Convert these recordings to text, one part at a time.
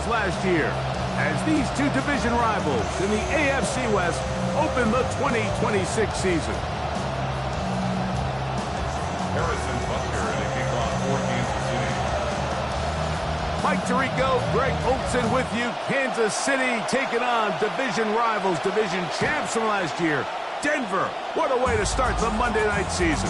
last year as these two division rivals in the AFC West open the 2026 season. Harrison Butker and a kickoff for Kansas City. Mike Tirico, Greg Olson with you. Kansas City taking on division rivals, division champs from last year. Denver, what a way to start the Monday night season.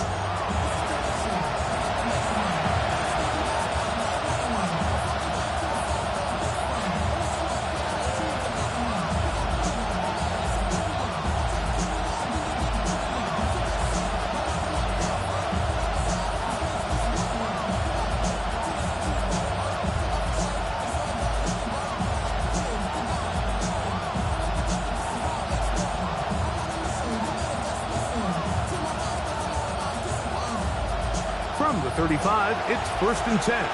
From the 35, it's 1st and 10.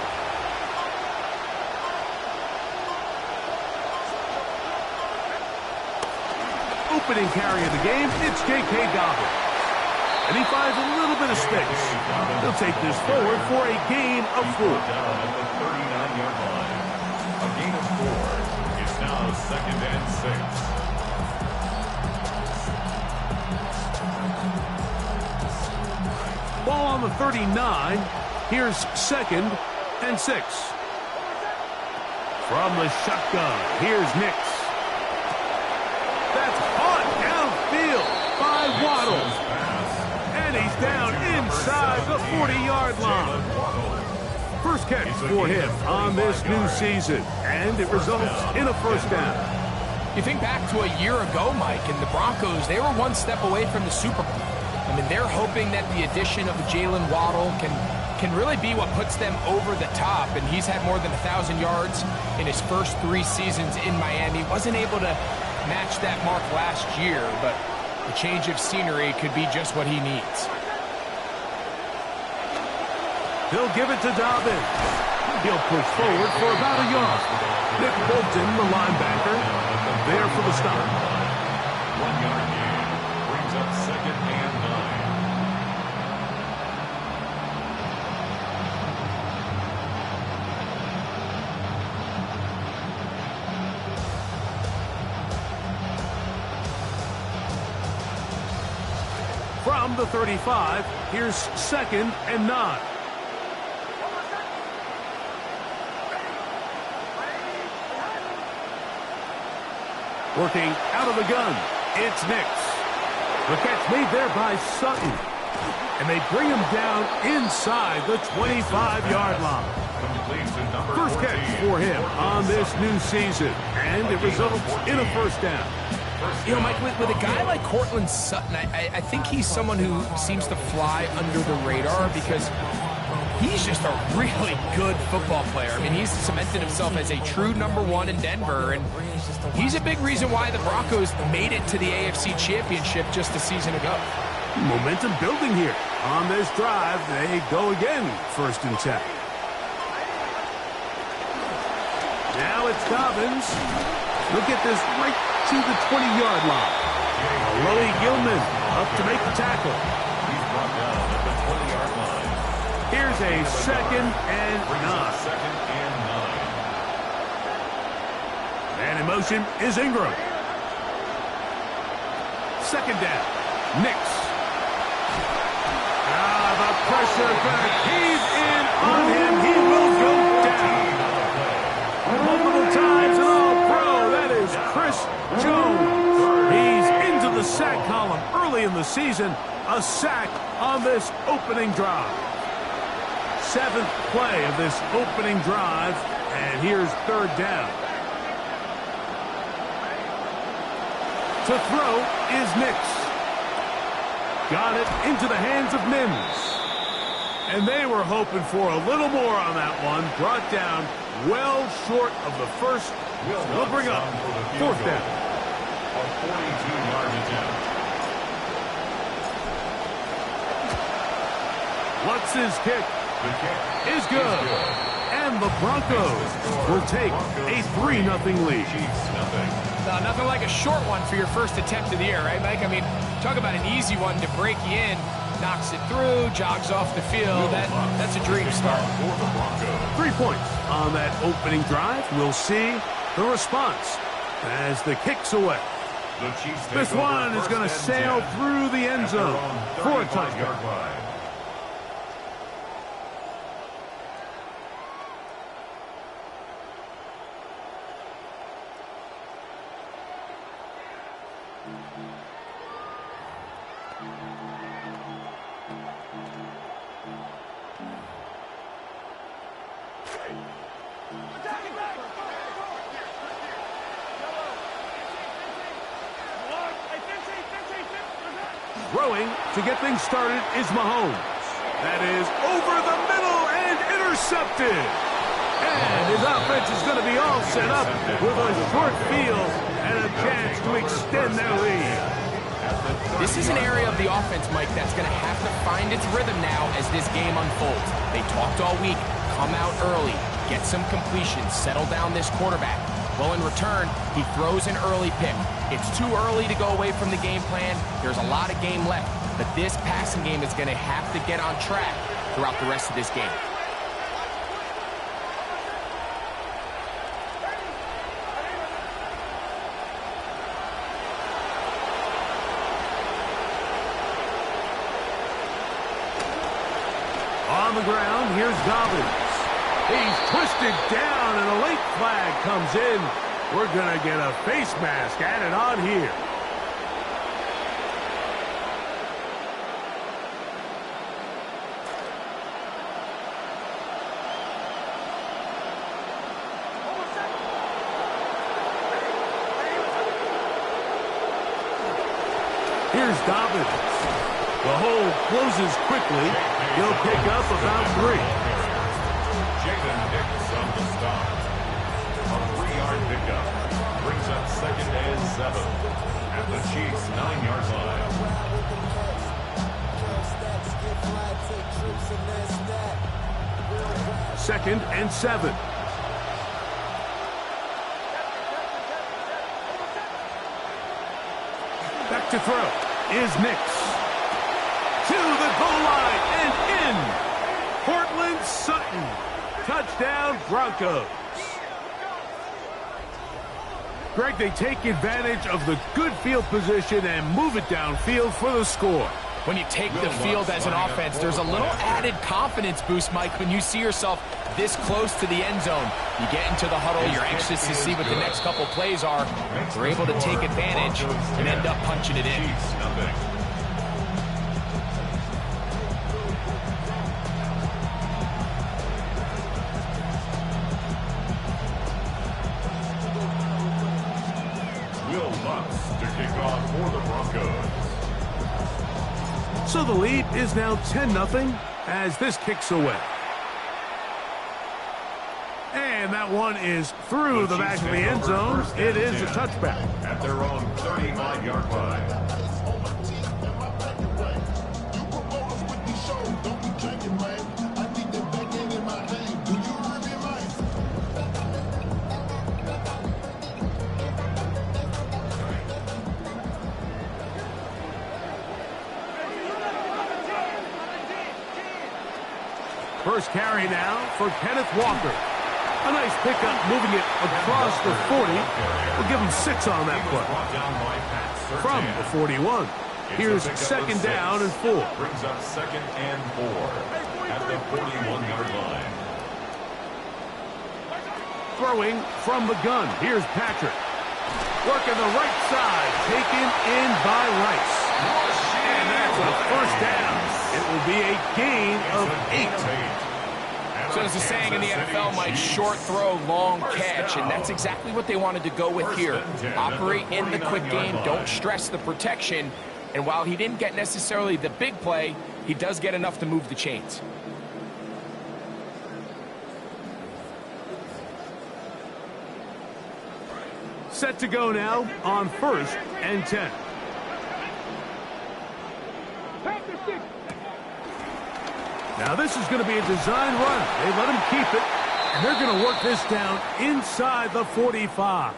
Opening carry of the game, it's J.K. Dobbins. And he finds a little bit of space. He'll take this forward for a gain of 4. Down at the 39-yard line. A gain of 4. It's now 2nd and 6. Ball on the 39. Here's 2nd and 6. From the shotgun, here's Nix. That's hot downfield by Waddle. And he's down inside the 40-yard line. First catch for him on this new season, and it results in a 1st down. You think back to a year ago, Mike, and the Broncos, they were one step away from the Super Bowl. I mean, they're hoping that the addition of Jalen Waddle can really be what puts them over the top. And he's had more than 1,000 yards in his first 3 seasons in Miami. Wasn't able to match that mark last year, but a change of scenery could be just what he needs. He'll give it to Dobbins. He'll push forward for about a yard. Nick Bolton, the linebacker, there for the stop. 1-yard gain brings up 2nd and 9. From the 35, here's 2nd and 9. Working out of the gun, it's Nix. The catch made there by Sutton. And they bring him down inside the 25-yard line. First catch for him on this new season, and it results in a 1st down. You know, Mike, with a guy like Cortland Sutton, I think he's someone who seems to fly under the radar because he's just a really good football player. I mean, he's cemented himself as a true #1 in Denver, and he's a big reason why the Broncos made it to the AFC Championship just a season ago. Momentum building here. On this drive, they go again, 1st and 10. Now it's Dobbins. Look at this right to the 20-yard line. Louis Gilman up to make the tackle. He's brought down at the 20-yard line. Here's a 2nd and 9. 2nd and 9. And in motion is Ingram. 2nd down. Nix. The pressure gonna cave in on him. He will go down. Multiple times an All-Pro. That is Chris Jones. He's into the sack column early in the season. A sack on this opening drive. 7th play of this opening drive. And here's 3rd down. To throw is Nix. Got it into the hands of Mims. And they were hoping for a little more on that one. Brought down well short of the first. We'll bring up 4th down. A 42-yard attempt. What's his kick? The kick Is good. And the Broncos will take a 3-0 lead. No, nothing like a short one for your first attempt of the year, right, Mike? I mean, talk about an easy one to break you in. knocks it through, jogs off the field. That's a dream start. 3 points on that opening drive. We'll see the response as the kick's away. This one is going to sail through the end zone for a touchdown. Throwing to get things started is Mahomes. That is over the middle and intercepted. And his offense is going to be all set up with a short field and a chance to extend their lead. This is an area of the offense, Mike, that's going to have to find its rhythm now as this game unfolds. They talked all week, come out early, get some completions, settle down this quarterback. Well, in return, he throws an early pick. It's too early to go away from the game plan. There's a lot of game left, but this passing game is going to have to get on track throughout the rest of this game. On the ground, here's Dobbins. He's twisted down, and a late flag comes in. We're going to get a face mask added on here. Here's Dobbins. The hole closes quickly. He'll pick up about 3. On the stop. A 3-yard pickup brings up 2nd and 7 at the Chiefs' 9-yard line. 2nd and 7. Back to throw is Nix. To the goal line and in. Cortland Sutton. Touchdown, Broncos. Greg, they take advantage of the good field position and move it downfield for the score. When you take the field as an offense, there's a little added confidence boost, Mike, when you see yourself this close to the end zone. You get into the huddle, you're anxious to see what the next couple plays are. They're able to take advantage and end up punching it in. So the lead is now 10-0 as this kicks away. And that one is through the back of the end zone. It is a touchback. At their own 35-yard line. First carry now for Kenneth Walker. A nice pickup, moving it across the 40. We'll give him 6 on that play. From the 41. Here's 2nd down and 4. Brings up 2nd and 4 at the 41-yard line. Throwing from the gun. Here's Patrick. Working the right side. Taken in by Rice. And that's a first down. It will be a gain of 8. So there's a saying in the NFL, Mike, short throw, long catch, and that's exactly what they wanted to go with here. Operate in the quick game, don't stress the protection, and while he didn't get necessarily the big play, he does get enough to move the chains. Set to go now on 1st and 10. Now this is going to be a design run. They let him keep it, and they're going to work this down inside the 45.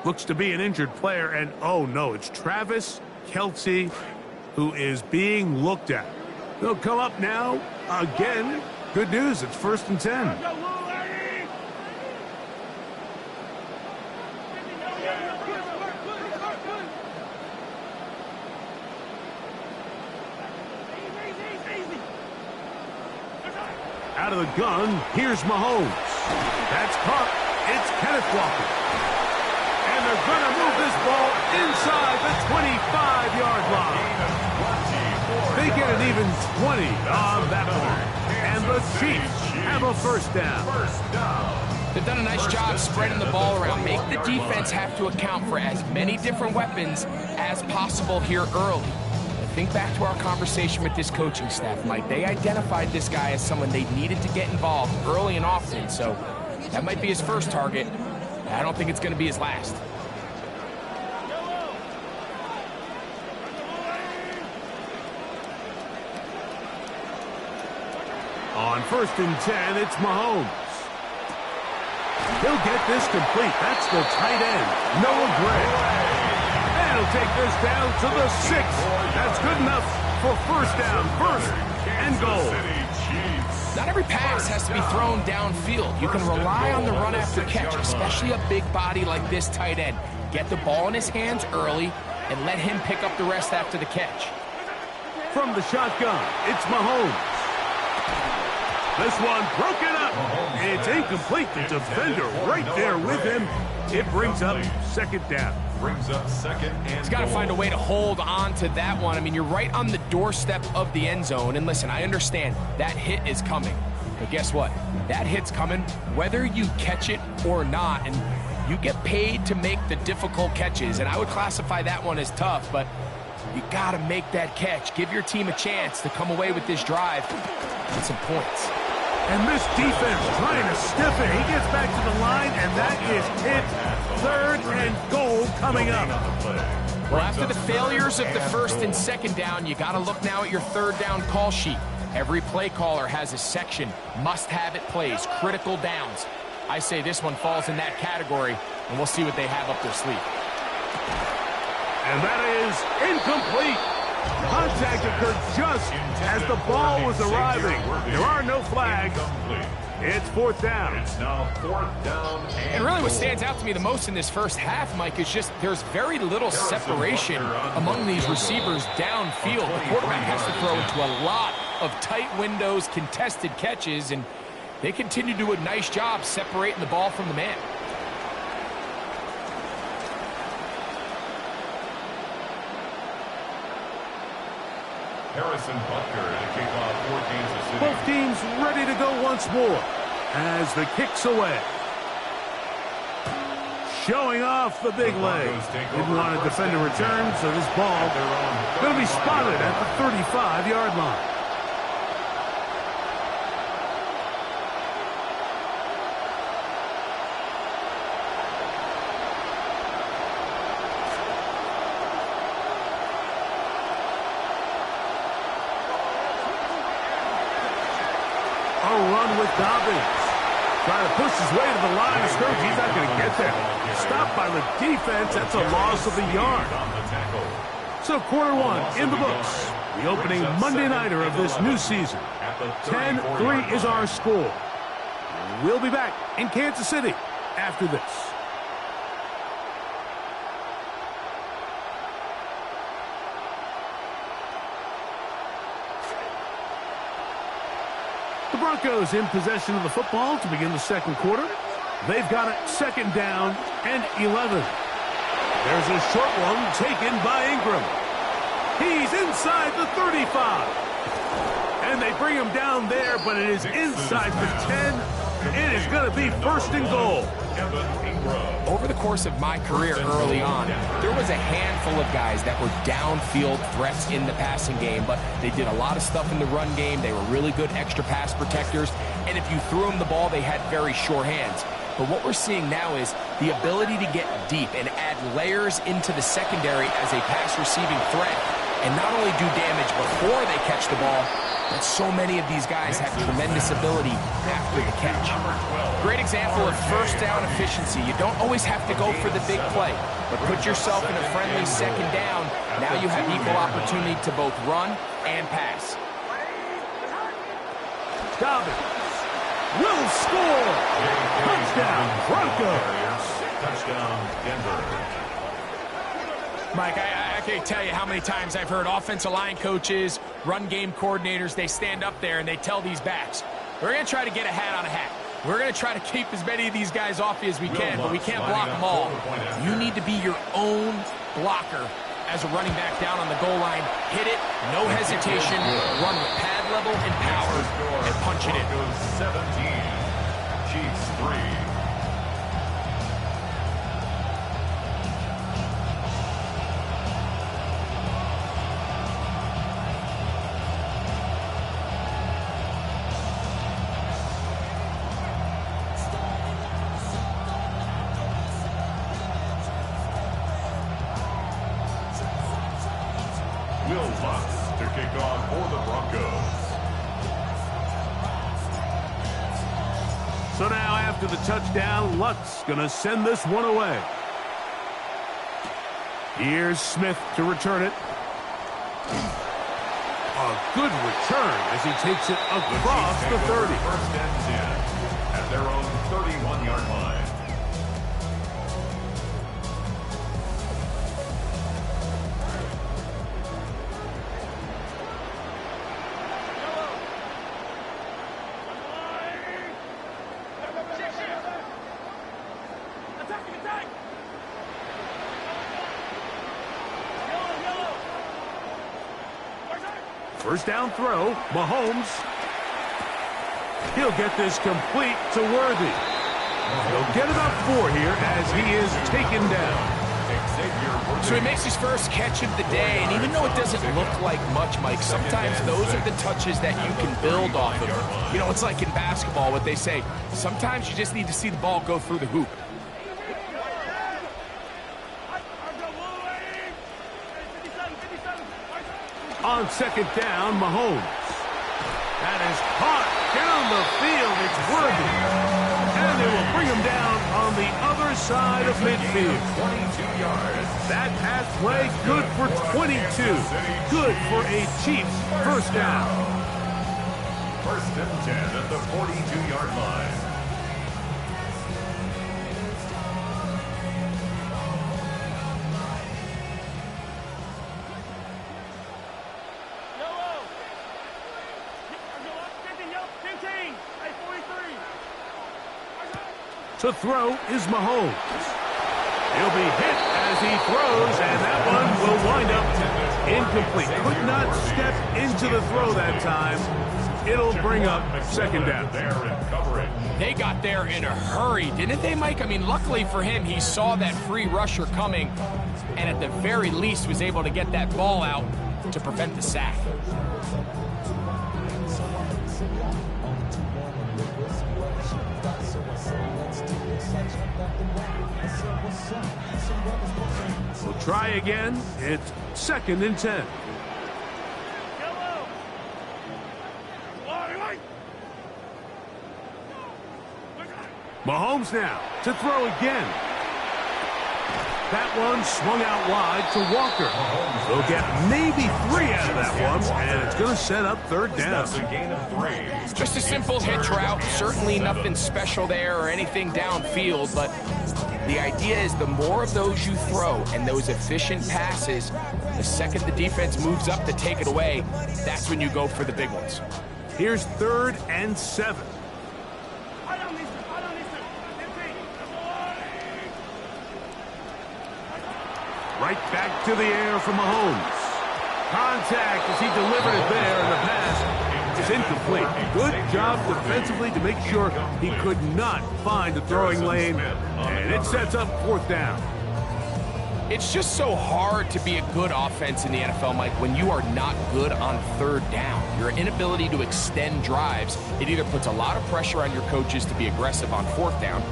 Looks to be an injured player, and oh no, it's Travis Kelce who is being looked at. They'll come up now again. Good news, it's 1st and 10. Out of the gun, here's Mahomes. That's caught. It's Kenneth Walker. And they're going to move this ball inside the 25-yard line. They get an even 20 on that one. And the Chiefs have a first down. They've done a nice job spreading the ball around. Make the defense have to account for as many different weapons as possible here early. Think back to our conversation with this coaching staff, Mike. They identified this guy as someone they needed to get involved early and often, so that might be his first target. I don't think it's going to be his last. On 1st and 10, it's Mahomes. He'll get this complete. That's the tight end, Noah Gray. And he'll take this down to the 6. That's good enough for first down, 1st and goal. Not every pass has to be thrown downfield. You can rely on the run after catch, especially a big body like this tight end. Get the ball in his hands early and let him pick up the rest after the catch. From the shotgun, it's Mahomes. This one broken up. It's incomplete. The defender right there with him. It brings up 2nd down. Brings up 2nd and He's got to find a way to hold on to that one. I mean, you're right on the doorstep of the end zone. And listen, I understand that hit is coming. But guess what? That hit's coming whether you catch it or not. And you get paid to make the difficult catches. And I would classify that one as tough, but you got to make that catch. Give your team a chance to come away with this drive and some points. And this defense trying to stiff it. He gets back to the line, and that is it. 3rd and goal coming up. Well, after the failures of the 1st and 2nd down, you got to look now at your 3rd down call sheet. Every play caller has a section, must-have-it plays, critical downs. I say this one falls in that category, and we'll see what they have up their sleeve. And that is incomplete. Contact occurred just as the ball was arriving. There are no flags. It's 4th down. It's now 4th down. And really what stands out to me the most in this first half, Mike, is just there's very little separation among these receivers downfield. The quarterback has to throw into a lot of tight windows, contested catches, and they continue to do a nice job separating the ball from the man. Harrison Butker to kick off for Kansas City. Both teams ready to go once more as the kick's away. Showing off the big leg. Didn't want to defend a return, so this ball going to be spotted at the 35-yard line. A run with Dobbins. Trying to push his way to the line of scrimmage. He's not going to get there. Stopped by the defense. That's a loss of a yard. So quarter 1 in the books. The opening Monday nighter of this new season. 10-3 is our score. We'll be back in Kansas City after this. The Broncos in possession of the football to begin the 2nd quarter. They've got it 2nd down and 11. There's a short one taken by Ingram. He's inside the 35. And they bring him down there, but it is inside the 10. It is going to be 1st and goal. Over the course of my career early on, there was a handful of guys that were downfield threats in the passing game, but they did a lot of stuff in the run game. They were really good extra pass protectors, and if you threw them the ball, they had very sure hands. But what we're seeing now is the ability to get deep and add layers into the secondary as a pass receiving threat, and not only do damage before they catch the ball, but so many of these guys have tremendous ability after the catch. Great example of first down efficiency. You don't always have to go for the big play, but put yourself in a friendly second down. Now you have equal opportunity to both run and pass. Dobbins will score. Touchdown, Broncos. Touchdown, Denver. Mike, I can't tell you how many times I've heard offensive line coaches, run game coordinators, they stand up there and they tell these backs, we're going to try to get a hat on a hat. We're going to try to keep as many of these guys off you as we can, but we can't block them all. You need to be your own blocker as a running back down on the goal line. Hit it, no hesitation, run with pad level and power, and punch it in. 17, Chiefs 3. To kick off for the Broncos. So now after the touchdown, Luck's going to send this one away. Here's Smith to return it. A good return as he takes it across the 30. First and 10 at their own 31-yard line. First down throw, Mahomes. He'll get this complete to Worthy. He'll get about 4 here as he is taken down. So he makes his first catch of the day, and even though it doesn't look like much, Mike, sometimes those are the touches that you can build off of. You know, it's like in basketball, what they say, sometimes you just need to see the ball go through the hoop. On second down, Mahomes. That is caught down the field. It's Worthy. And they will bring him down on the other side of midfield. 22 yards. That pass play good for 22. Good for a Chiefs first down. First and 10 at the 42-yard line. To throw is Mahomes. He'll be hit as he throws, and that one will wind up incomplete. Could not step into the throw that time. It'll bring up second down. They got there in a hurry, didn't they, Mike? I mean, luckily for him, he saw that free rusher coming, and at the very least was able to get that ball out to prevent the sack. We'll try again. It's second and 10. Mahomes now to throw again. That one swung out wide to Walker. They'll get maybe 3 out of that one, and it's going to set up third down. Just a simple hitch route. Certainly nothing special there or anything downfield, but the idea is the more of those you throw and those efficient passes, the second the defense moves up to take it away, that's when you go for the big ones. Here's 3rd and 7. Right back to the air from Mahomes. Contact as he delivered it there, and the pass is incomplete. Good job defensively to make sure he could not find the throwing lane, and it sets up 4th down. It's just so hard to be a good offense in the NFL, Mike, when you are not good on 3rd down. Your inability to extend drives, it either puts a lot of pressure on your coaches to be aggressive on 4th down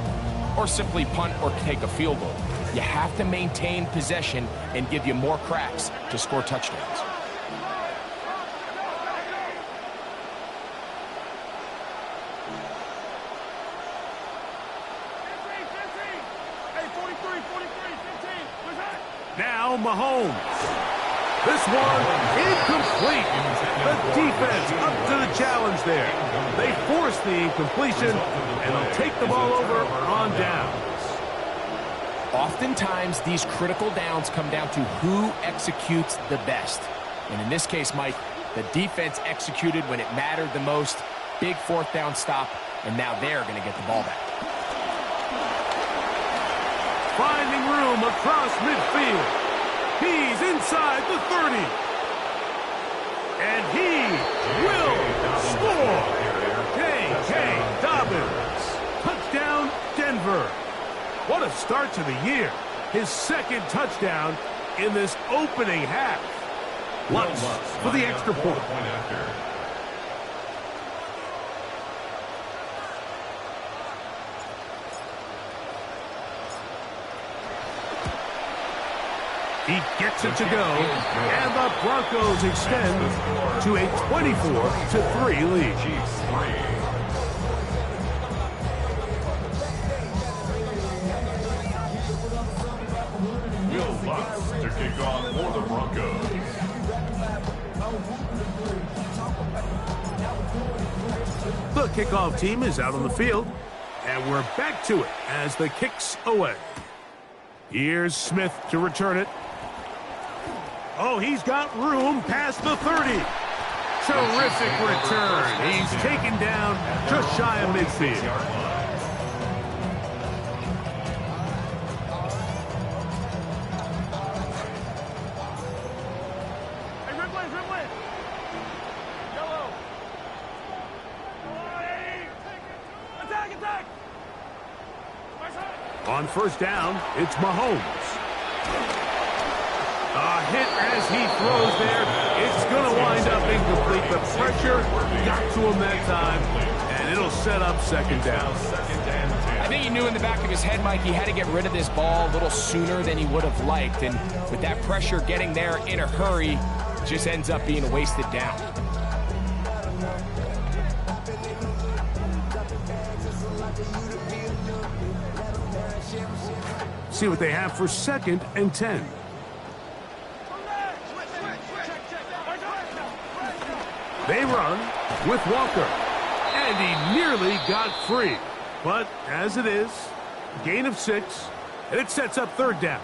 or simply punt or take a field goal. You have to maintain possession and give you more cracks to score touchdowns. Now Mahomes. This one incomplete. The defense up to the challenge there. They force the incompletion, and they'll take the ball over on downs. Oftentimes, these critical downs come down to who executes the best. And in this case, Mike, the defense executed when it mattered the most. Big fourth down stop, and now they're going to get the ball back. Finding room across midfield. He's inside the 30. And he will score. J.K. Dobbins. Touchdown, Denver. What a start to the year. His second touchdown in this opening half. Lutz for the extra point. He gets it to go, and the Broncos extend to a 24-3 lead. Will Lutz to kick off for the Broncos. The kickoff team is out on the field, and we're back to it as the kick's away. Here's Smith to return it. Oh, he's got room past the 30. Terrific return. He's taken down just shy of midfield. On first down, it's Mahomes. A hit as he throws there. It's going to wind up incomplete. The pressure got to him that time, and it'll set up second down. I think he knew in the back of his head, Mike, he had to get rid of this ball a little sooner than he would have liked. And with that pressure getting there in a hurry, it just ends up being a wasted down. See what they have for second and 10. They run with Walker, and he nearly got free. But as it is, gain of 6, and it sets up third down.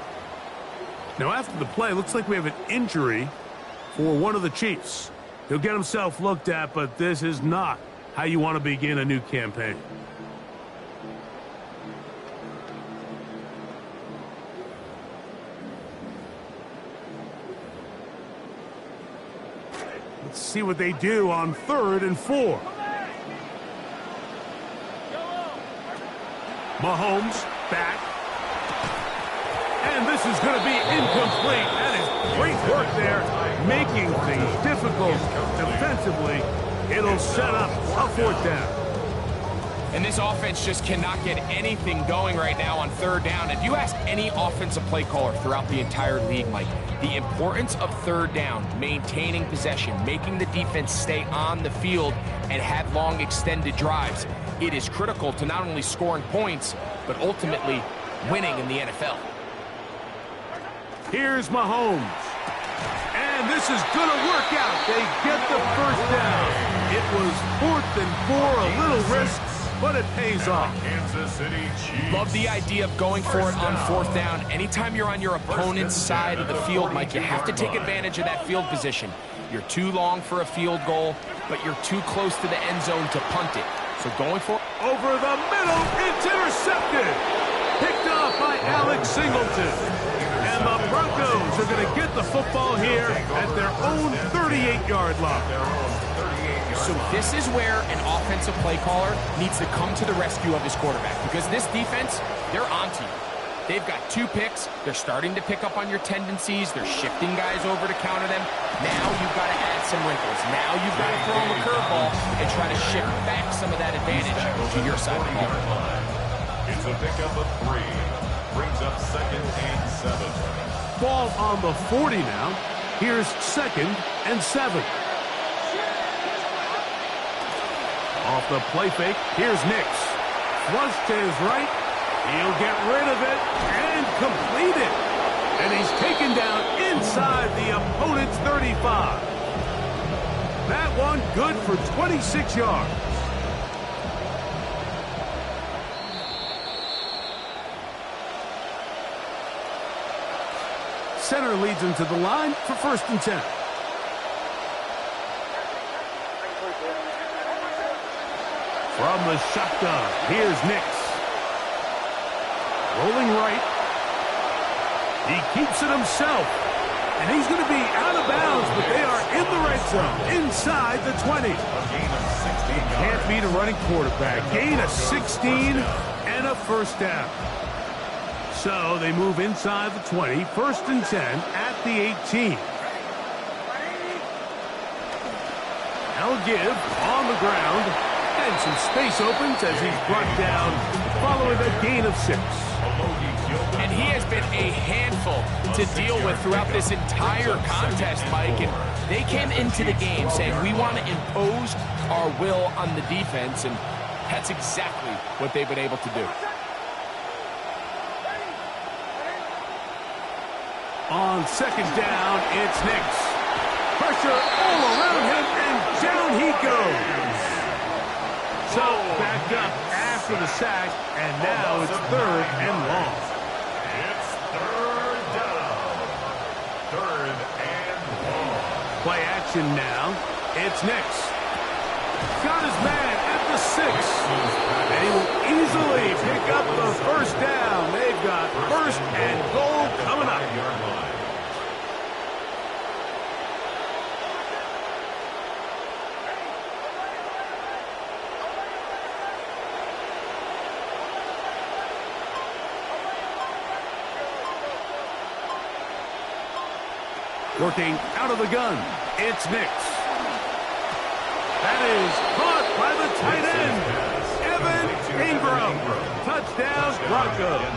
Now after the play, looks like we have an injury for one of the Chiefs. He'll get himself looked at, but this is not how you want to begin a new campaign. Let's see what they do on 3rd and 4. Mahomes back. And this is going to be incomplete. That is great work there, making things difficult defensively. It'll set up a 4th down. And this offense just cannot get anything going right now on 3rd down. If you ask any offensive play caller throughout the entire league, Mike, the importance of 3rd down, maintaining possession, making the defense stay on the field and have long extended drives, it is critical to not only scoring points, but ultimately winning in the NFL. Here's Mahomes. And this is going to work out. They get the 1st down. It was 4th and 4, a little risk, but it pays off. Kansas City Chiefs. Love the idea of going for it on 4th down. Anytime you're on your opponent's side of the field, Mike, you have to take advantage of that field position. You're too long for a field goal, but you're too close to the end zone to punt it. So going for it. Over the middle, it's intercepted. Picked off by Alex Singleton. And the Broncos are going to get the football here at their own 38-yard line. So this is where an offensive play caller needs to come to the rescue of his quarterback, because this defense, they're onto you. They've got 2 picks. They're starting to pick up on your tendencies. They're shifting guys over to counter them. Now you've got to add some wrinkles. Now you've got to throw them a curveball and try to shift back some of that advantage to your side of the ball. It's a pickup of 3. Brings up 2nd and 7. Ball on the 40 now. Here's 2nd and 7. Off the play fake, here's Nix. Flush to his right. He'll get rid of it and complete it. And he's taken inside the opponent's 35. That one good for 26 yards. Center leads him to the line for 1st and 10. From the shotgun, here's Nix. Rolling right. He keeps it himself. And he's going to be out of bounds, but they are in the red zone, inside the 20. Can't beat a running quarterback. Gain of 16 and a 1st down. So they move inside the 20, 1st and 10 at the 18. Now give on the ground, and some space opens as he's brought down following a gain of 6. And he has been a handful to deal with throughout this entire contest, Mike. And they came into the game saying, we want to impose our will on the defense, and that's exactly what they've been able to do. On 2nd down, it's Nix. Pressure all around him, and down he goes. So backed up after the sack, and now it's 3rd and long. It's 3rd down. 3rd and long. Play action now. It's Nix. Got his man at the 6. And he will easily pick up the 1st down. They've got 1st and goal coming up. Working out of the gun, it's Nix. That is caught by the tight end, Evan Ingram. Touchdown, Broncos.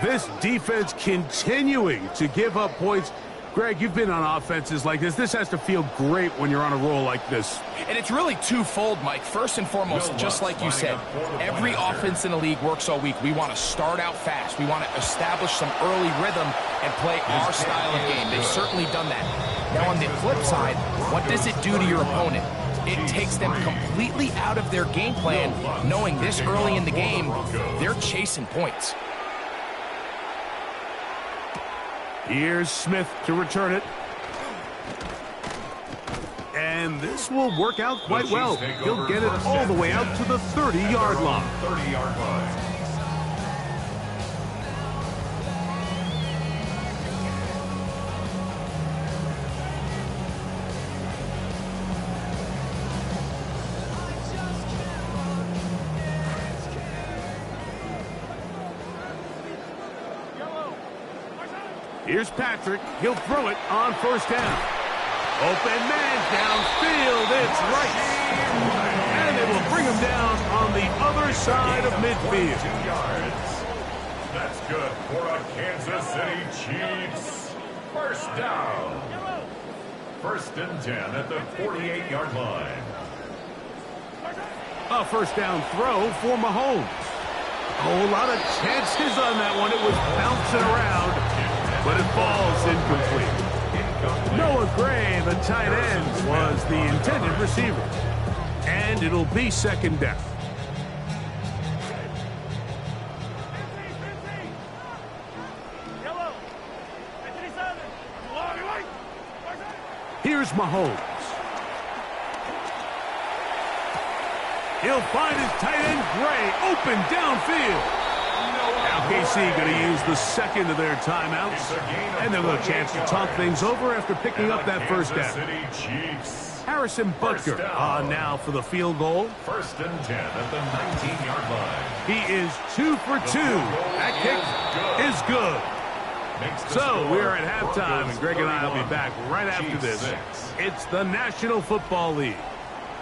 This defense continuing to give up points. Greg, you've been on offenses like this. This has to feel great when you're on a roll like this. And it's really twofold, Mike. First and foremost, just like you said, every offense in the league works all week. We want to start out fast. We want to establish some early rhythm and play our style of game. They've certainly done that. Now, on the flip side, what does it do to your opponent? It takes them completely out of their game plan, knowing this early in the game, they're chasing points. Here's Smith to return it. And this will work out quite well. He'll get it all the way out to the 30-yard line. 30-yard line. Here's Patrick. He'll throw it on 1st down. Open man downfield. It's right. And it will bring him down on the other side of midfield. 2 yards. That's good for a Kansas City Chiefs. 1st down. 1st and 10 at the 48-yard line. A 1st down throw for Mahomes. A whole lot of chances on that one. It was bouncing around, but it falls incomplete. Noah Gray, the tight end, was the intended receiver. And it'll be 2nd down. Here's Mahomes. He'll find his tight end, Gray, open downfield. Now KC going to use the second of their timeouts, and they'll have a chance to talk things over after picking up that 1st down. Harrison Butker on now for the field goal. 1st and 10 at the 19-yard line. He is 2 for 2. That kick is good. So we are at halftime, and Greg and I will be back right after this. It's the National Football League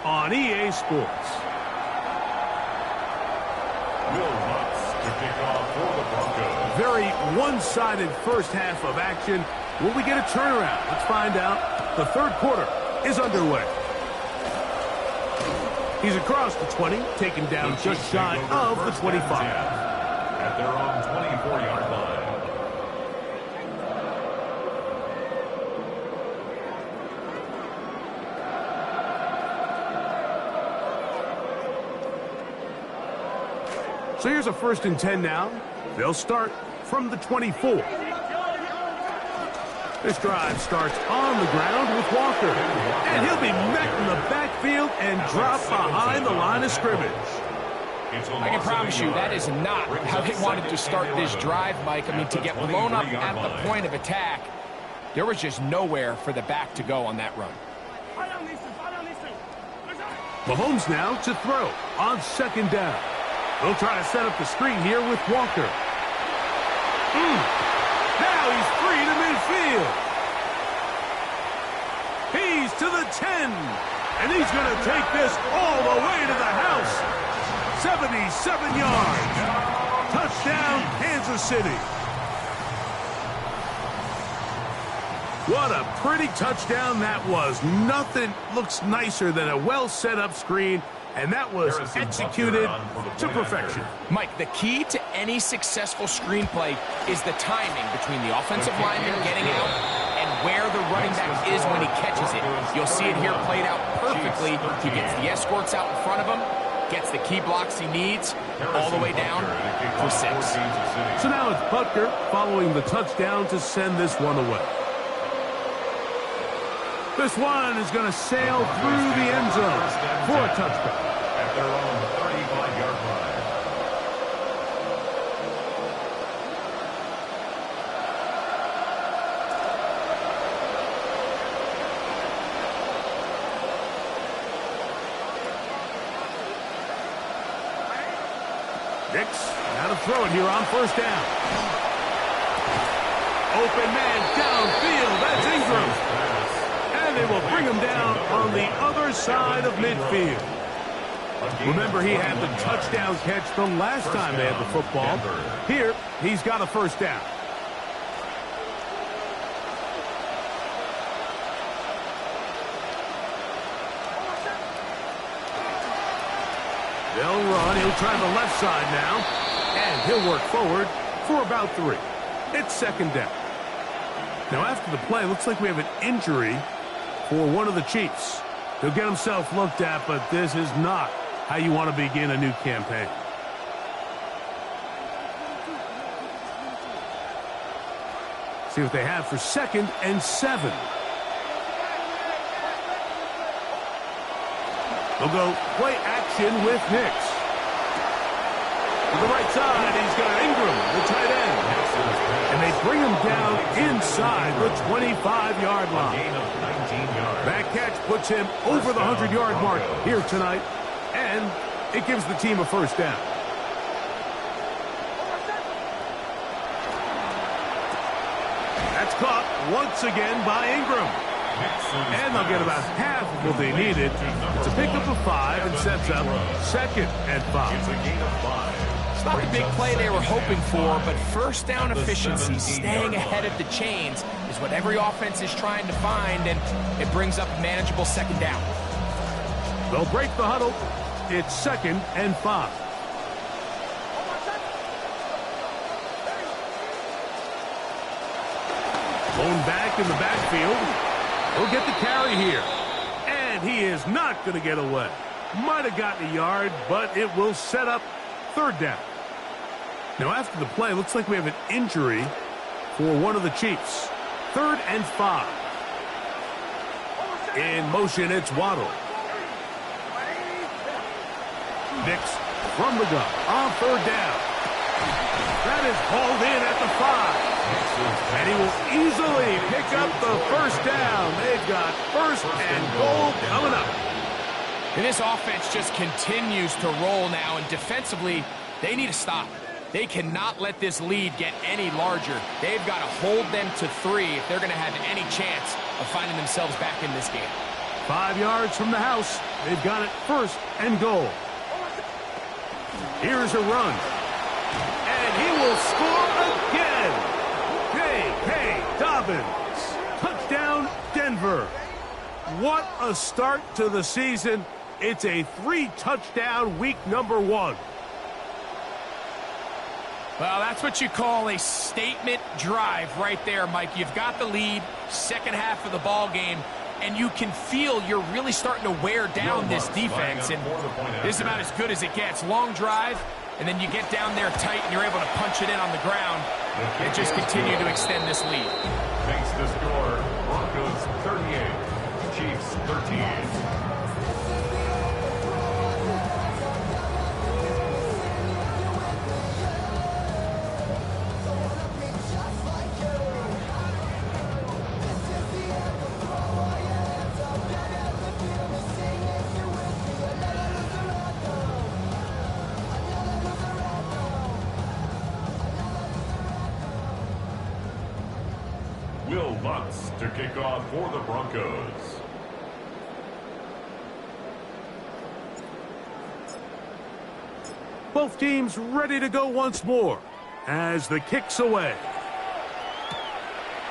on EA Sports. Very one-sided first half of action. Will we get a turnaround? Let's find out. The 3rd quarter is underway. He's across the 20, taken down just shy of the 25. At their own 24-yard line. So here's a 1st and 10 now. They'll start from the 24. This drive starts on the ground with Walker. And he'll be met in the backfield and dropped behind the line of scrimmage. I can promise you that is not how they wanted to start this drive, Mike. I mean, to get blown up at the point of attack, there was just nowhere for the back to go on that run. Mahomes now to throw on 2nd down. They'll try to set up the screen here with Walker. Now he's free to midfield. He's to the 10. And he's going to take this all the way to the house. 77 yards. Touchdown, Kansas City. What a pretty touchdown that was. Nothing looks nicer than a well-set-up screen, and that was executed to perfection. Mike, the key to any successful screenplay is the timing between the offensive lineman getting out and where the running back is when he catches it. You'll see it here played out perfectly. He gets the escorts out in front of him, gets the key blocks he needs, all the way down for 6. So now it's Butker following the touchdown to send this one away. This one is going to sail through the end zone for a touchdown. At their own 35-yard line. Nix, now to throw it here on 1st down. Open man downfield, that's Ingram. And they will bring him down on the other side of midfield. Remember, he had the touchdown catch the last time they had the football. Here, he's got a 1st down. They'll run. He'll try the left side now. And he'll work forward for about 3. It's 2nd down. Now, after the play, looks like we have an injury for one of the Chiefs. He'll get himself looked at, but this is not how you want to begin a new campaign. See what they have for 2nd and 7. They'll go play action with Nix. To the right side, he's got Ingram, the tight end. And they bring him down inside the 25-yard line. That catch puts him over the 100-yard mark here tonight, and it gives the team a 1st down. That's caught once again by Ingram. And they'll get about half of what they needed. It's a pickup of 5 and sets up 2nd and 5. It's not the big play they were hoping for, but 1st down efficiency, staying ahead of the chains, is what every offense is trying to find, and it brings up a manageable 2nd down. They'll break the huddle. It's 2nd and 5. Blown back in the backfield. He'll get the carry here. And he is not going to get away. Might have gotten a yard, but it will set up 3rd down. Now, after the play, looks like we have an injury for one of the Chiefs. 3rd and 5. In motion, it's Waddle. Nix from the gun on 3rd down. That is hauled in at the 5. And he will easily pick up the 1st down. They've got 1st and goal coming up. And this offense just continues to roll now, and defensively, they need to stop. They cannot let this lead get any larger. They've got to hold them to 3 if they're going to have any chance of finding themselves back in this game. 5 yards from the house. They've got it 1st and goal. Here's a run. And he will score again. J.K. Dobbins. Touchdown, Denver. What a start to the season. It's a 3-touchdown week number 1. Well, that's what you call a statement drive right there, Mike. You've got the lead, 2nd half of the ball game, and you can feel you're really starting to wear down this defense. And this is about as good as it gets. Long drive, and then you get down there tight and you're able to punch it in on the ground and just continue to extend this lead. Makes the score Broncos 38, Chiefs 13. Will Lutz to kick off for the Broncos. Both teams ready to go once more as the kick's away.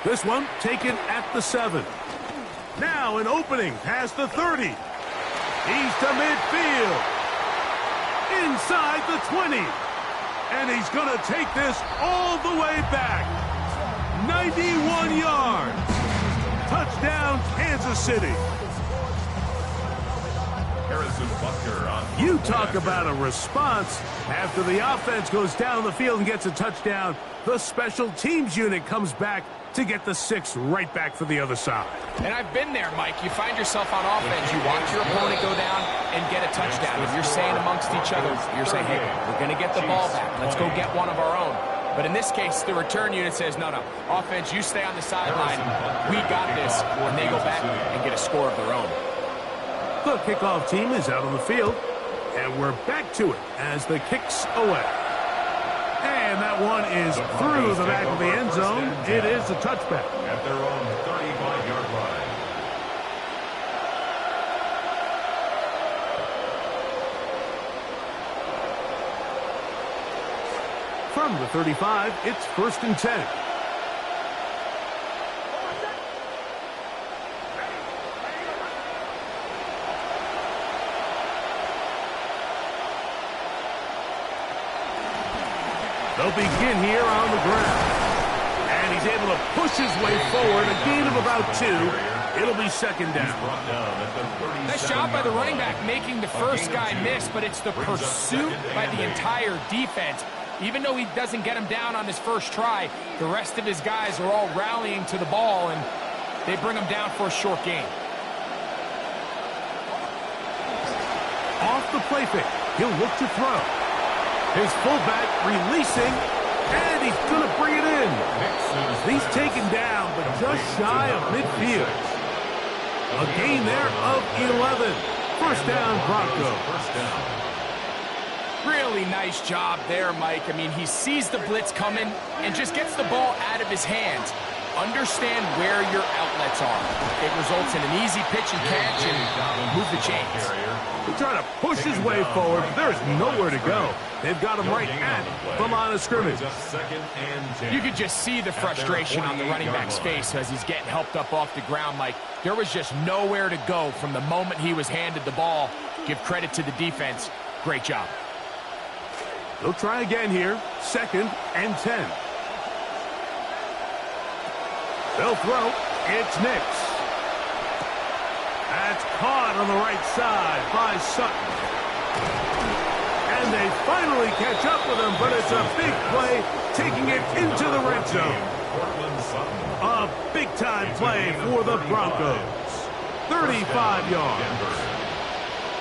This one taken at the 7. Now an opening past the 30. He's to midfield. Inside the 20. And he's going to take this all the way back. 91 yards. Touchdown, Kansas City. You talk about a response. After the offense goes down the field and gets a touchdown, the special teams unit comes back to get the 6 right back for the other side. And I've been there, Mike. You find yourself on offense. You watch your opponent go down and get a touchdown. And you're saying amongst each other, you're saying, hey, we're going to get the ball back. Let's go get one of our own. But in this case, the return unit says, no, offense, you stay on the sideline. We got this. And they go back and get a score of their own. The kickoff team is out on the field, and we're back to it as the kick's away. And that one is through the back of the end zone. It is a touchback. At their own 35-yard line. From the 35, it's 1st and 10. They'll begin here on the ground. And he's able to push his way forward, a gain of about 2. It'll be 2nd down. Nice job by the running back making the first guy miss, but it's the pursuit by the entire defense. Even though he doesn't get him down on his first try, the rest of his guys are all rallying to the ball, and they bring him down for a short gain. Off the play fake, he'll look to throw. His fullback releasing, and he's going to bring it in. He's taken down, but just shy of midfield. A gain there of 11. 1st down, Broncos. Really nice job there, Mike. I mean, he sees the blitz coming and just gets the ball out of his hands. Understand where your outlets are. It results in an easy pitch and catch and move the chains. He's trying to push his way forward, but there's nowhere to go. They've got him right at the line of scrimmage. You could just see the frustration on the running back's face as he's getting helped up off the ground, Mike. There was just nowhere to go from the moment he was handed the ball. Give credit to the defense. Great job. They'll try again here. 2nd and 10. They'll throw. It's Nix. That's caught on the right side by Sutton. And they finally catch up with him, but it's a big play, taking it into the red zone. A big-time play for the Broncos. 35 yards.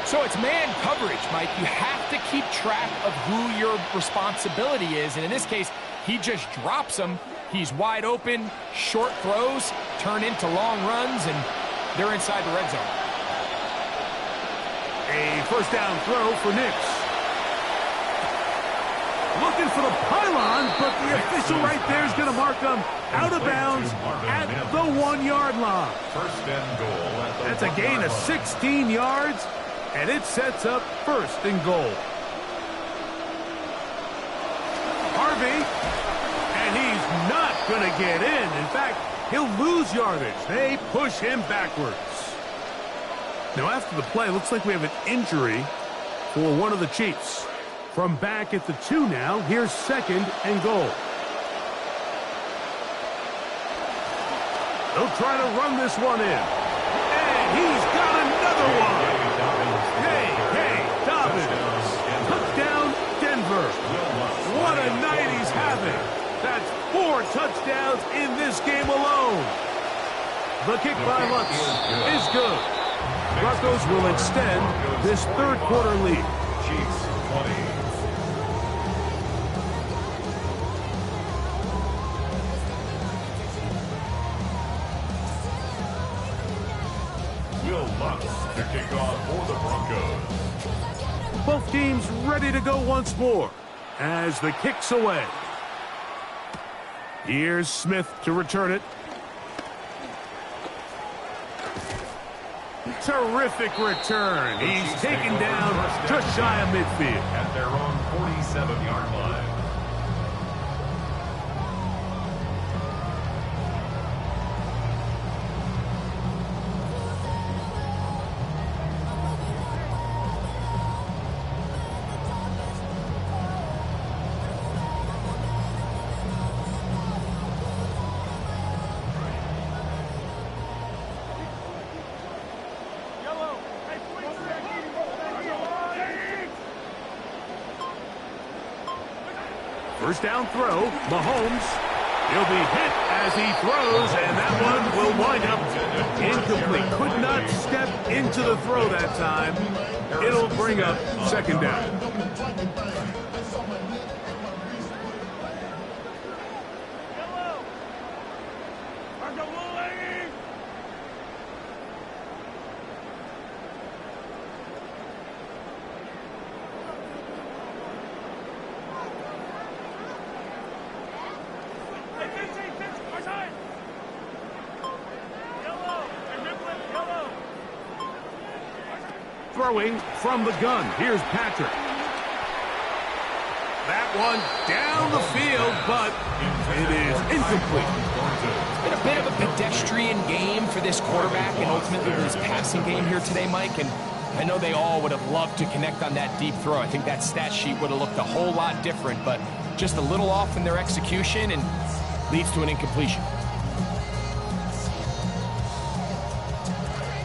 So it's man coverage, Mike. You have to keep track of who your responsibility is. And in this case, he just drops him. He's wide open, short throws, turn into long runs, and they're inside the red zone. A 1st down throw for Nix. Looking for the pylon, but the official right there is going to mark him out of bounds at the 1-yard line. 1st and goal. That's a gain of 16 yards. And it sets up 1st and goal. Harvey, and he's not going to get in. In fact, he'll lose yardage. They push him backwards. Now, after the play, looks like we have an injury for one of the Chiefs. From back at the 2 now, here's 2nd and goal. They'll try to run this one in. And he's got another one. Hey, Dobbins. Touchdown, Denver. what a night he's having. That's 4 touchdowns in this game alone. The kick by Lutz is good. Broncos will extend this third quarter lead. Chiefs 20. Will Lutz to kick off for the Broncos. Both teams ready to go once more as the kick's away. Here's Smith to return it. Terrific return. He's taken down just shy of midfield. At their own 47-yard line. First down throw, Mahomes. He'll be hit as he throws, and that one will wind up incomplete. Could not step into the throw that time. It'll bring up second down. Throwing from the gun. Here's Patrick. That one down the field, but it is incomplete. It's been a bit of a pedestrian game for this quarterback and ultimately this passing game here today, Mike. And I know they all would have loved to connect on that deep throw. I think that stat sheet would have looked a whole lot different, but just a little off in their execution and leads to an incompletion.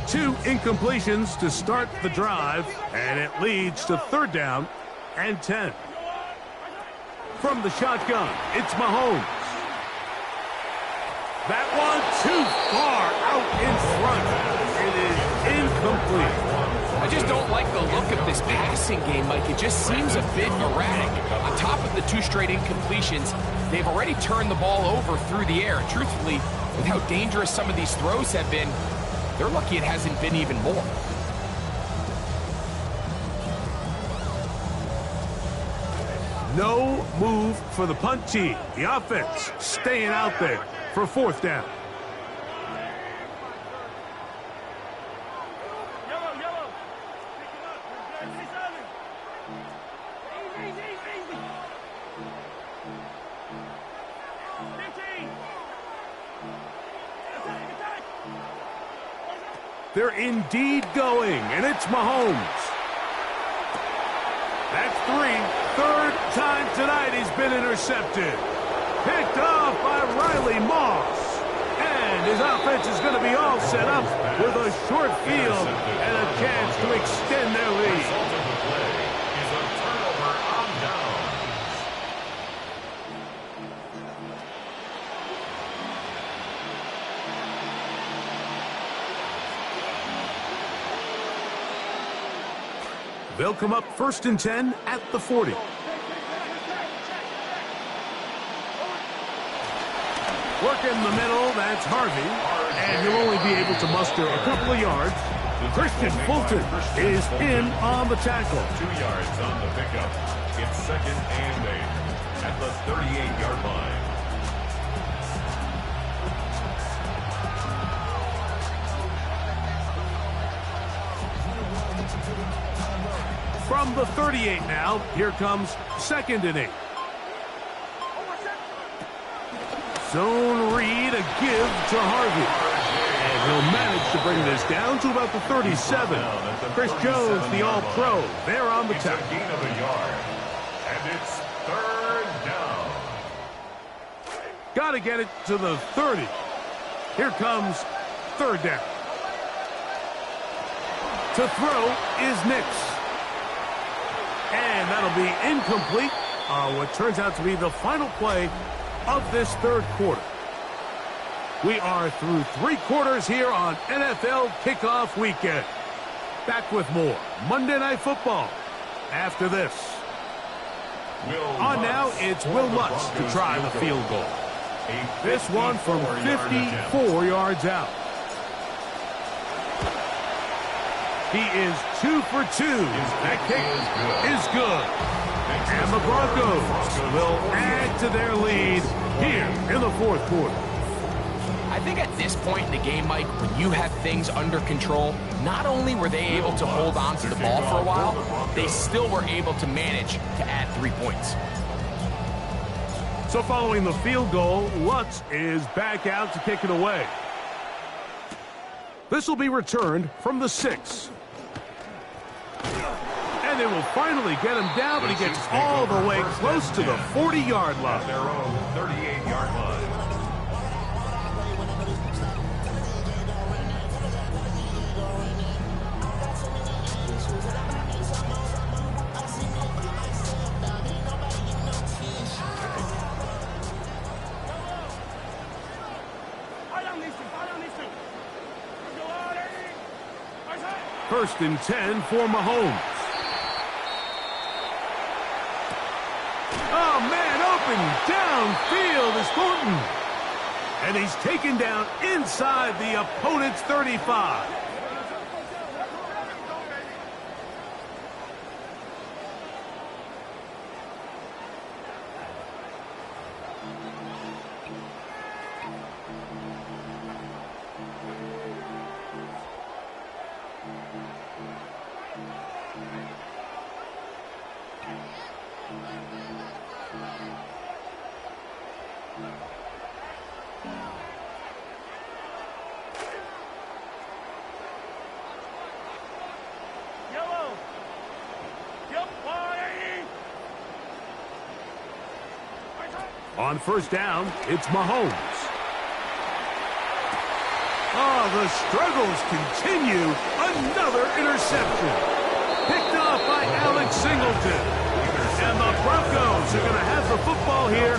2 incompletions to start the drive, and it leads to third down and 10. From the shotgun, it's Mahomes. That one too far out in front. It is incomplete. I just don't like the look of this passing game, Mike. It just seems a bit erratic. On top of the 2 straight incompletions, they've already turned the ball over through the air. Truthfully, with how dangerous some of these throws have been, they're lucky it hasn't been even more. No move for the punt team. The offense staying out there for fourth down. They're indeed going, and it's Mahomes. That's 3. Third time tonight he's been intercepted. Picked off by Riley Moss. And his offense is going to be all set up with a short field and a chance to extend their lead. They'll come up 1st and 10 at the 40. Work in the middle, that's Harvey. And he'll only be able to muster a couple of yards. Christian Fulton is in on the tackle. 2 yards on the pickup. It's 2nd and 8 at the 38-yard line. From the 38 now, here comes 2nd and 8. Zone read, a give to Harvey. And he'll manage to bring this down to about the 37. Chris Jones, the All-Pro, there on the tackle. Gain of a yard. And it's 3rd down. Got to get it to the 30. Here comes 3rd down. To throw is Nix. And that'll be incomplete what turns out to be the final play of this third quarter. We are through 3 quarters here on NFL Kickoff Weekend. Back with more Monday Night Football after this. On now, it's Will Lutz to try the field goal. This one from 54 yards out. He is 2 for 2. That kick is good. And the Broncos will add to their lead here in the fourth quarter. I think at this point in the game, Mike, when you have things under control, not only were they able to hold on to the ball for a while, they still were able to manage to add 3 points. So following the field goal, Lutz is back out to kick it away. This will be returned from the 6. And they will finally get him down, but he gets all the way close to the 40-yard line. Their own 38-yard line. First and 10 for Mahomes. Oh, man, open downfield is Thornton. And he's taken down inside the opponent's 35. On first down, it's Mahomes. Oh, the struggles continue. Another interception. Picked off by Alex Singleton. And the Broncos are going to have the football here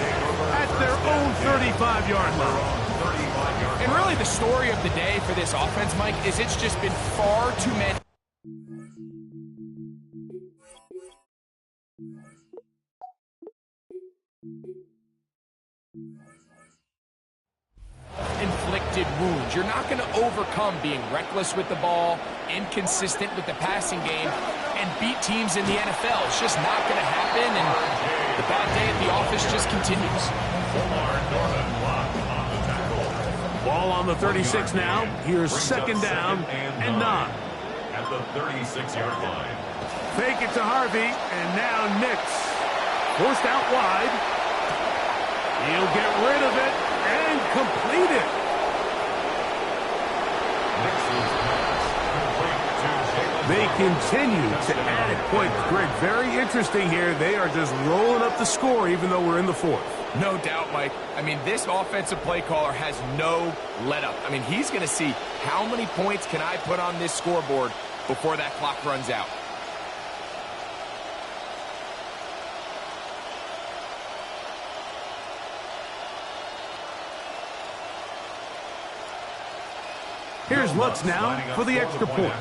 at their own 35-yard line. And really the story of the day for this offense, Mike, is it's just been far too many inflicted wounds. You're not going to overcome being reckless with the ball, inconsistent with the passing game, and beat teams in the NFL. It's just not going to happen, and the bad day at the office just continues. Ball on the 36 now. Here's second down and 9. At the 36-yard line. Fake it to Harvey, and now Nix. Forced out wide. He'll get rid of it and complete it. They continue to add points. Greg, very interesting here. They are just rolling up the score even though we're in the fourth. No doubt, Mike. I mean, this offensive play caller has no let-up. I mean, he's going to see how many points can I put on this scoreboard before that clock runs out. Here's Lutz now for the extra point.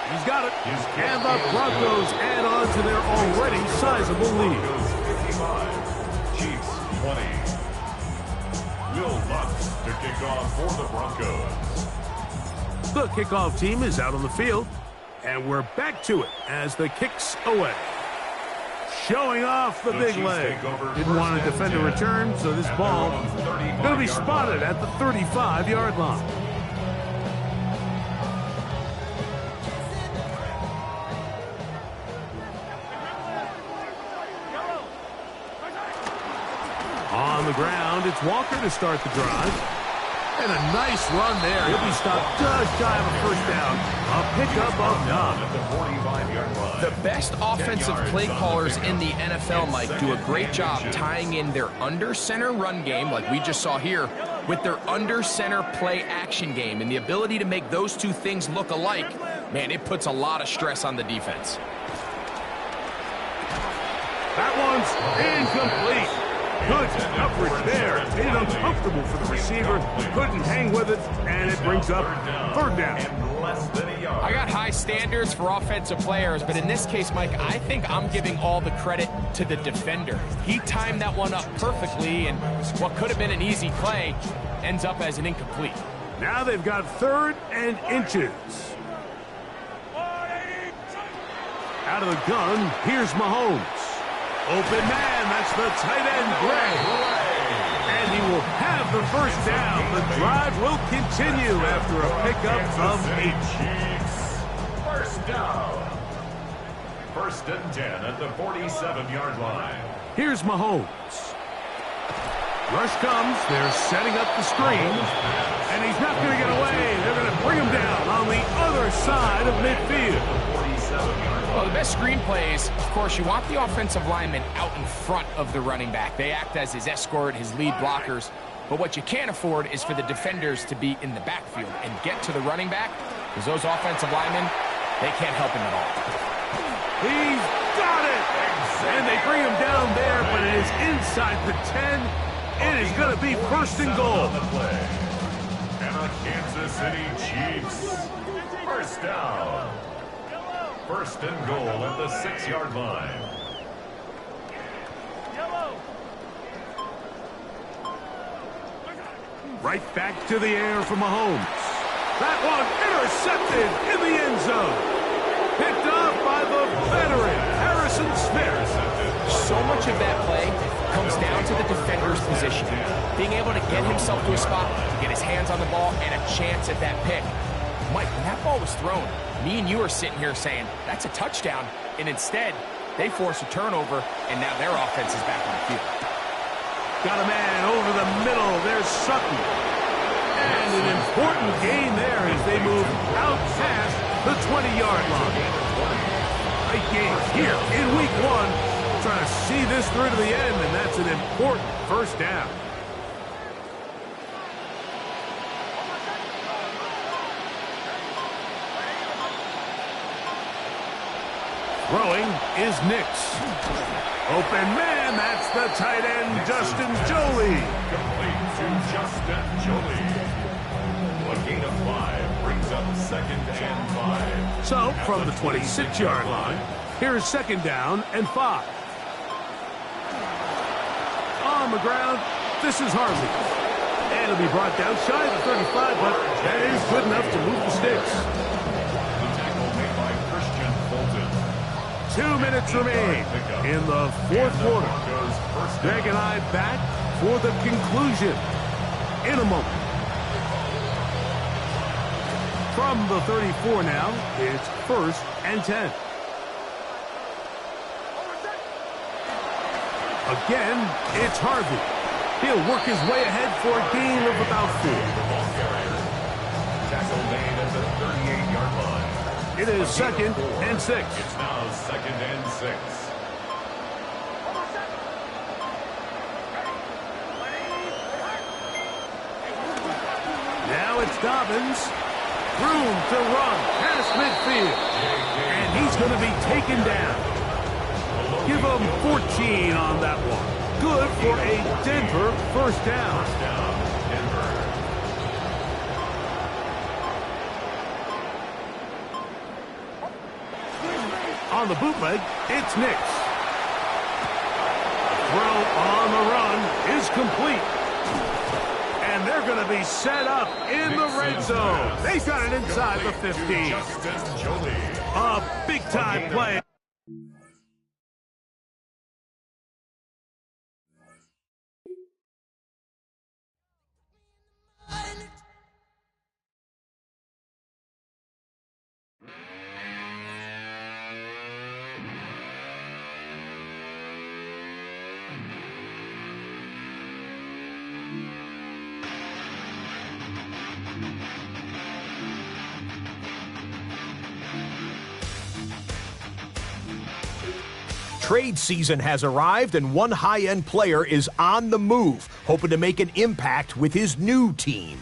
He's got it. And the Broncos add on to their already sizable lead. 55, Chiefs 20. Will Lutz to kick off for the Broncos. The kickoff team is out on the field, and we're back to it as the kick's away. Showing off the big leg. Didn't want to defend a return, so this ball going to be spotted at the 35-yard line. On the ground, it's Walker to start the drive. And a nice run there. He'll be stopped just shy of a first down. A pickup of 9. The best offensive play callers in the NFL, Mike, do a great job tying in their under-center run game, like we just saw here, with their under-center play action game and the ability to make those two things look alike, man, it puts a lot of stress on the defense. That one's incomplete. Good coverage there. Made it uncomfortable for the receiver. Couldn't hang with it, and it brings up third down. I got high standards for offensive players, but in this case, Mike, I think I'm giving all the credit to the defender. He timed that one up perfectly, and what could have been an easy play ends up as an incomplete. Now they've got 3rd and inches. Out of the gun, here's Mahomes. Open man, that's the tight end, Gray. And he will have the first down. The drive will continue after a pickup of 8. First down. 1st and 10 at the 47-yard line. Here's Mahomes. Rush comes. They're setting up the screen. And he's not going to get away. They're going to bring him down on the other side of midfield. Well, the best screen plays, of course, you want the offensive lineman out in front of the running back. They act as his escort, his lead blockers. But what you can't afford is for the defenders to be in the backfield and get to the running back, because those offensive linemen, they can't help him at all. He's got it! And they bring him down there, but it is inside the 10. It is going to be 1st and goal. And the Kansas City Chiefs. First down. 1st and goal at the 6-yard line. Right back to the air for Mahomes. That one intercepted in the end zone. Picked off by the veteran, Harrison Smith. So much of that play comes down to the defender's position. Being able to get himself to a spot, to get his hands on the ball, and a chance at that pick. Mike, when that ball was thrown, me and you are sitting here saying, that's a touchdown. And instead, they force a turnover, and now their offense is back on the field. Got a man over the middle. There's Sutton. And an important gain there as they move out past the 20-yard line. Great game here in week 1. Trying to see this through to the end, and that's an important first down. Throwing is Nix. Open man, that's the tight end, Justin Jolie. Complete to Justin Jolie. A gain of 5 brings up 2nd and 5. So, from the 26-yard line, here's 2nd down and 5. On the ground, this is Harvey. And it'll be brought down shy of the 35, but that is good enough to move the sticks. 2 minutes remain in the 4th quarter. Greg and I back for the conclusion in a moment. From the 34 now, it's 1st and 10. Again, it's Harvey. He'll work his way ahead for a gain of about 4. Tackle made at the 38-yard line. It is 2nd and 6. It's now 2nd and 6. Now it's Dobbins. Room to run past midfield. And he's going to be taken down. Give him 14 on that one. Good for a Denver first down. Denver. On the bootleg, it's Nix. Throw on the run is complete. And they're going to be set up in the red zone. They got it inside the 15. A big-time play. trade season has arrived, and one high-end player is on the move, hoping to make an impact with his new team.